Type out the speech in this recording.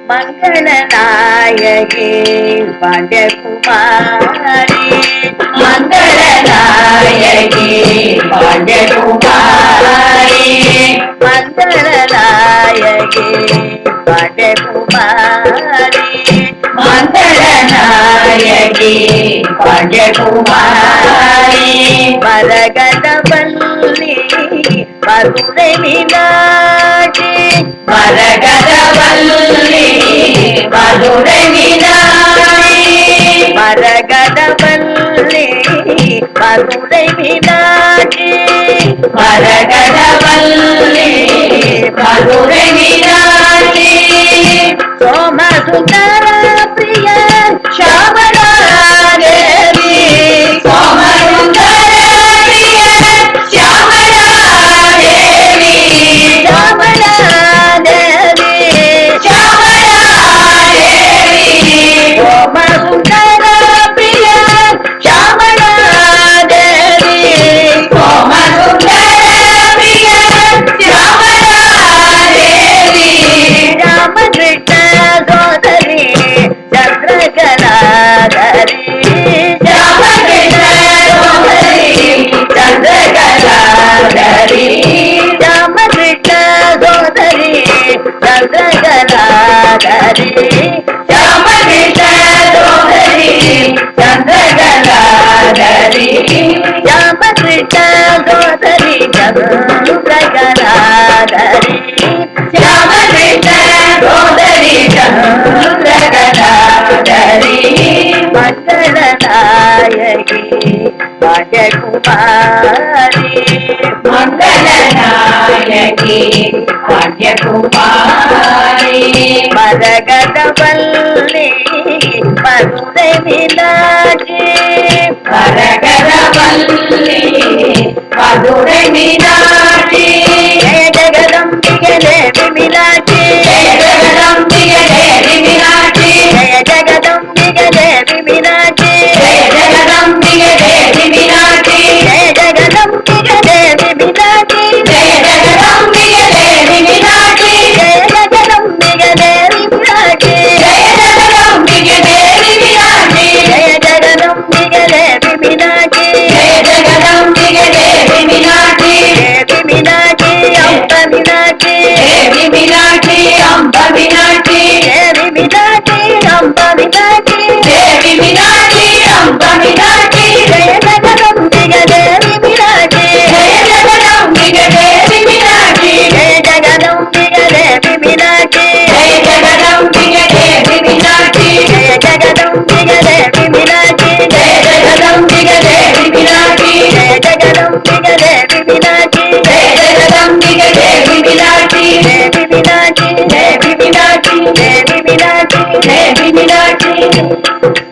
மங்களநாயகி பாண்டியகுமாரி மங்களநாயகி பாண்டியகுமாரி மங்களநாயகி பாண்டியகுமாரி மங்களநாயகி பாண்டியகுமாரி மரகதவல்லி மதுரை மீனாட்சி மரகதவல்லி மதுரை மீனாட்சி மரகதவல்லி மதுரை மீனாட்சி மரகதவல்லி மதுரை மீனாட்சி சோமசுந்தர பிரிய ಶ್ಯಾಮಲಾದೇವಿ ಸೋಮಸುಂದರ ಪ್ರಿಯ ಶ್ಯಾಮಲಾದೇವಿ ಶ್ಯಾಮಲಾದೇವಿ ಶ್ಯಾಮಲಾದೇವಿ ಸೋಮಸುಂದರ ಪ್ರಿಯ ಶ್ಯಾಮಲಾದೇವಿ ಸೋಮಸುಂದರ ಪ್ರಿಯ ಶ್ಯಾಮಲಾದೇವಿ ರಾಮಕೃಷ್ಣ ಸೋದರಿ ಚಂದ್ರಕಲಾಧರಿ ರಾಮಕೃಷ್ಣ ಸೋದರಿ ಚಂದ್ರಕಲಾಧರಿ ರಾಮಕೃಷ್ಣ ಸೋದರಿ ಚಂದ್ರಕಲಾಧರಿ ರಾಮಕೃಷ್ಣ ಸೋದರಿ ಚಂದ್ರಕಲಾಧರಿ ರಾಮಕೃಷ್ಣ ಸೋದರಿ ಚಂದ್ರಕಲಾಧರಿ ರಾಮಕೃಷ್ಣ ಸೋದರಿ ಚಂದ್ರಕಲಾಧರಿ ಮಂಗಳನಾಯಕಿ ಭಾಗ್ಯಕುಮಾರಿ ಮಂಗಳನಾಯಕಿ ಭಾಗ್ಯಕುಮಾರಿ ಮರಗದವಲ್ಲಿ ಮಧುರೈ ಮೀನಾಕ್ಷಿ ಮರಗದವಲ್ಲಿ ಮಧುರೈ ಮೀನಾಕ್ಷಿ ಜಯ ಜಗದಂಬಿಗೆ ದೇವಿ ಮೀನಾಕ್ಷಿ ಜಯ ಜಗದಂಬಿಗೆ ದೇವಿ ಮೀನಾಕ್ಷಿ ಜಯ ಜಗದಂಬಿಗೆ ದೇವಿ ಮೀನಾಕ್ಷಿ ಜಯ ಜಗದಂಬಿಗೆ ದೇವಿ ಮೀನಾಕ್ಷಿ ಜಯ ಜಗದಂಬಿಗೆ ದೇವಿ ಮೀನಾಕ್ಷಿ ಜಯ ಜಗದಂಬಿಗೆ ದೇವಿ ಮೀನಾಕ್ಷಿ ಜಯ ಜಗದಂಬಿಗೆ ದೇವಿ ಮೀನಾಕ್ಷಿ ಜಯ ಜಗದಂಬಿಗೆ ದೇವಿ ಮೀನಾಕ್ಷಿ ಜಯ ಜಗದಂಬಿಗೆ ದೇವಿ ಮೀನಾಕ್ಷಿ ಜಯ ಜಗದಂಬಿಗೆ ದೇವಿ ಮೀನಾಕ್ಷಿ ದೇವಿ ಮೀನಾಕ್ಷಿ ಅಂಬ ಮೀನಾಕ್ಷಿ ದೇವಿ ಮೀನಾಕ್ಷಿ ಅಂಬ ಮೀನಾಕ್ಷಿ ದೇವಿ ಮೀನಾಕ್ಷಿ ಅಂಬ ಮೀನಾಕ್ಷಿ ದೇವಿ ಮೀನಾಕ್ಷಿ ಅಂಬ ಮೀನಾಕ್ಷಿ ಜಯ ಜಗದಂಬಿಗೆ ದೇವಿ ಮೀನಾಕ್ಷಿ ಜಯ ಜಗದಂಬಿಗೆ ದೇವಿ ಮೀನಾಕ್ಷಿ ಜಯ ಜಗದಂಬಿಗೆ ದೇವಿ ಮೀನಾಕ್ಷಿ ಜಯ ಜಗದಂಬಿಗೆ ದೇವಿ ಮೀನಾಕ್ಷಿ ಜಯ ಜಗದಂಬಿಗೆ ದೇವಿ ಮೀನಾಕ್ಷಿ ಜಯ ಜಗದಂಬಿಗೆ ದೇವಿ ಮೀನಾಕ್ಷಿ ಜಯ ಜಗದಂಬಿಗೆ ದೇವಿ ಮೀನಾಕ್ಷಿ ಜಯ ಜಗದಂಬಿಗೆ ದೇವಿ ಮೀನಾಕ್ಷಿ ದೇವಿ ಮೀನಾಕ್ಷಿ ದೇವಿ ಮೀನಾಕ್ಷಿ ದೇವಿ ಮೀನಾಕ್ಷಿ ದೇವಿ ಮೀನಾಕ್ಷಿ